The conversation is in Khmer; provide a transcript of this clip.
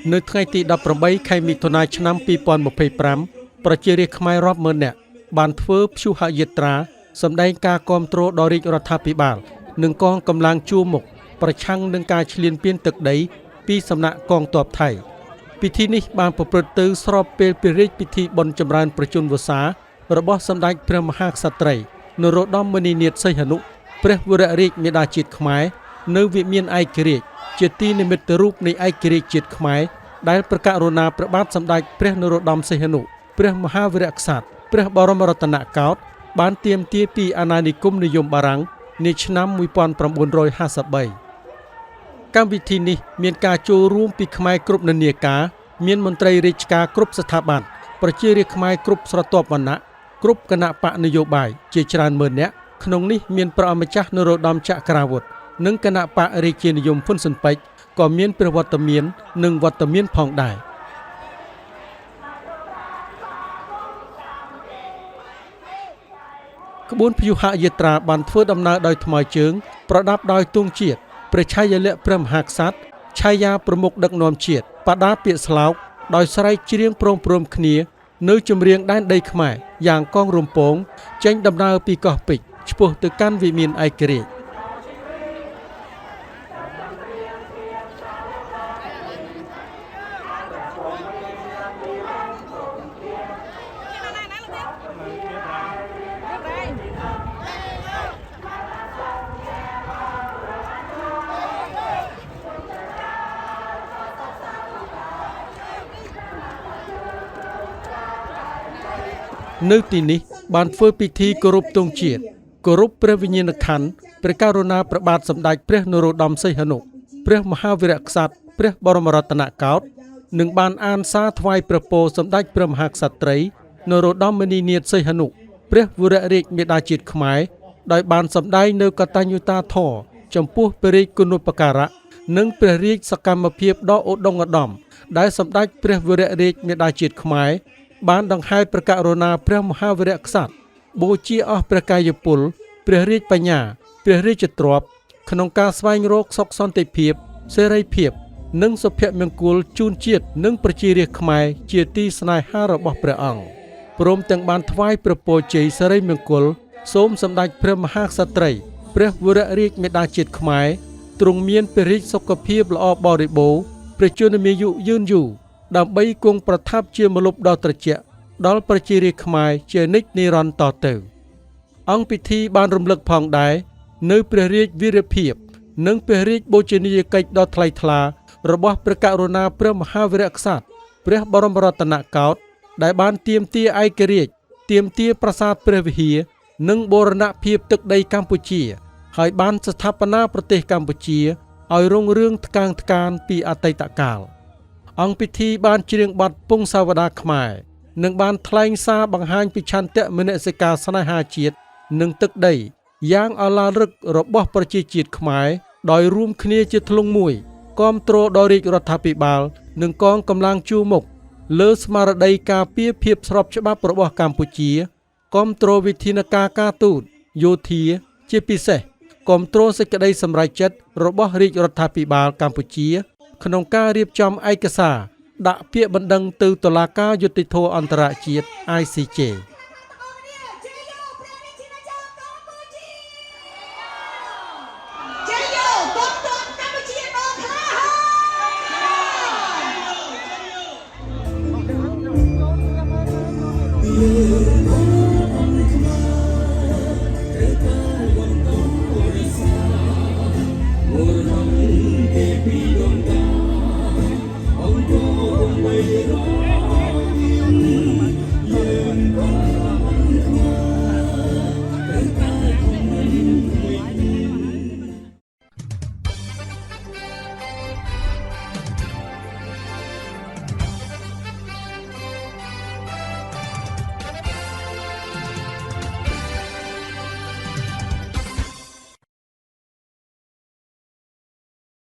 នៅថ្ងៃទី18ខែមិថុនាឆ្នាំ2025ប្រជារាស្ត្រខ្មែររាប់ម៉ឺននាក់បានធ្វើព្យុហយាត្រាសម្ដែងការគាំទ្រដល់រាជរដ្ឋាភិបាលនិងកងកម្លាំងជួរមុខប្រឆាំងនឹងការឈ្លានពានទឹកដីពីសំណាក់កងទ័ពថៃពិធីនេះបានប្រព្រឹត្តទៅស្របពេលព្រះរាជពិធីបុណ្យចម្រើនប្រជជនវស្សារបស់សម្ដេចព្រះមហាក្សត្រីនរោត្តមមុនិនាថសីហនុព្រះវររាជមាតាជាតិខ្មែរនៅវិមានឯករាជ្យជាទីនិមិត្តរូបនៃឯករាជ្យជាតិខ្មែរដែលប្រកាសរណាព្រះបាទសម្ដេចព្រះនរោត្តមសីហនុព្រះមហាវីរក្សត្រព្រះបរមរតនកោដ្ឋបានទាមទារពីអាណានិគមនិយមបារាំងនាឆ្នាំ1953កម្មវិធីនេះមានការចូលរួមពីខ្មែរគ្រប់និន្នាការមានមន្ត្រីរាជការគ្រប់ស្ថាប័នប្រជារាស្ត្រខ្មែរគ្រប់ស្រទាប់វណ្ណៈគ្រប់គណៈបកនយោបាយជាច្រើនម៉ឺននាក់ក្នុងនេះមានព្រះម្ចាស់នរោត្តមចក្រាវុធនិងគណៈបករាជានិយមហ៊ុនស៊ិនប៉ិចក៏មានព្រះវត្តមាននិងវត្តមានផងដែរក្បួនព្យុហយាត្រាបានធ្វើដំណើរដោយថ្មើរជើងប្រដាប់ដោយទង់ជាតិព្រះឆាយាល័ក្ខណ៍ព្រះមហាក្សត្រឆាយាប្រមុខដឹកនាំជាតិបដាពាក្យស្លោកដោយស្រែកច្រៀងព្រមគ្នានៅចម្រៀងដែនដីខ្មែរយ៉ាងកងរំពងចេញដំណើរពីកោះពេជ្រឆ្ពោះទៅកាន់វិមានឯករាជ្យនៅទីនេះបានធ្វើពិធីគោរពទង់ជាតិគោរពព្រះវិញ្ញាណក្ខន្ធព្រះករុណាព្រះបាទសម្ដេចព្រះនរោត្តមសីហនុព្រះមហាវីរក្សត្រព្រះបរមរតនកោដ្ឋនិងបានអានសារថ្វាយព្រះពរសម្ដេចព្រះមហាក្សត្រីនរោត្តមមុនិនាថសីហនុព្រះវររាជមាតាជាតិខ្មែរដោយបានសម្ដែងនៅកតញ្ញុតាធម៌ចំពោះព្រះរាជគុណូបការៈនិងព្រះរាជសកម្មភាពដ៏ឧត្តមឧត្តមដែលសម្ដេចព្រះវររាជមាតាជាតិខ្មែរបានដង្ហែព្រះករុណាព្រះមហាវីរក្សត្របូជាអស់ព្រះកាយពលព្រះរាជបញ្ញាព្រះរាជទ្រព្យក្នុងការស្វែងរកសុខសន្តិភាពសេរីភាពនិងសុភមង្គលជូនជាតិនិងប្រជារាស្ត្រខ្មែរជាទីស្នេហារបស់ព្រះអង្គព្រមទាំងបានថ្វាយព្រះពរជ័យសិរីមង្គលសូមសម្ដេចព្រះមហាក្សត្រីព្រះវររាជមាតាជាតិខ្មែរទ្រង់មានព្រះរាជសុខភាពល្អបរិបូរណ៍ព្រះជន្មាយុយឺនយូរដើម្បីគង់ប្រថាប់ជាម្លប់ដ៏ត្រជាក់ដល់ប្រជារាស្ត្រខ្មែរជានិច្ចនិរន្តរ៍តទៅអង្គពិធីបានរំលឹកផងដែរនៅព្រះរាជវីរភាពនិងព្រះរាជបូជនីយកិច្ចដ៏ថ្លៃថ្លារបស់ព្រះករុណាព្រះមហាវីរក្សត្រព្រះបរមរតនកោដ្ឋដែលបានទាមទារឯករាជ្យទាមទារប្រាសាទព្រះវិហារនិងបូរណភាពទឹកដីកម្ពុជាហើយបានស្ថាបនាប្រទេសកម្ពុជាឲ្យរុងរឿងថ្កើងថ្កានពីអតីតកាលអង្គពិធីបានច្រៀងបទពងសាវតាខ្មែរនិងបានថ្លែងសារបង្ហាញពីឆន្ទៈមនសិការស្នេហាជាតិនិងទឹកដីយ៉ាងឱឡារិករបស់ប្រជាជាតិខ្មែរដោយរួមគ្នាជាធ្លុងមួយគាំទ្រដល់រាជរដ្ឋាភិបាលនិងកងកម្លាំងជួរមុខលើស្មារតីការពារភាពស្របច្បាប់របស់កម្ពុជាគាំទ្រវិធានការការទូតយោធាជាពិសេសគាំទ្រសេចក្តីសម្រេចចិត្តរបស់រាជរដ្ឋាភិបាលកម្ពុជាក្នុងការរៀបចំឯកសារដាក់ពាក្យបណ្ដឹងទៅតុលាការយុត្តិធម៌អន្តរជាតិ ICJ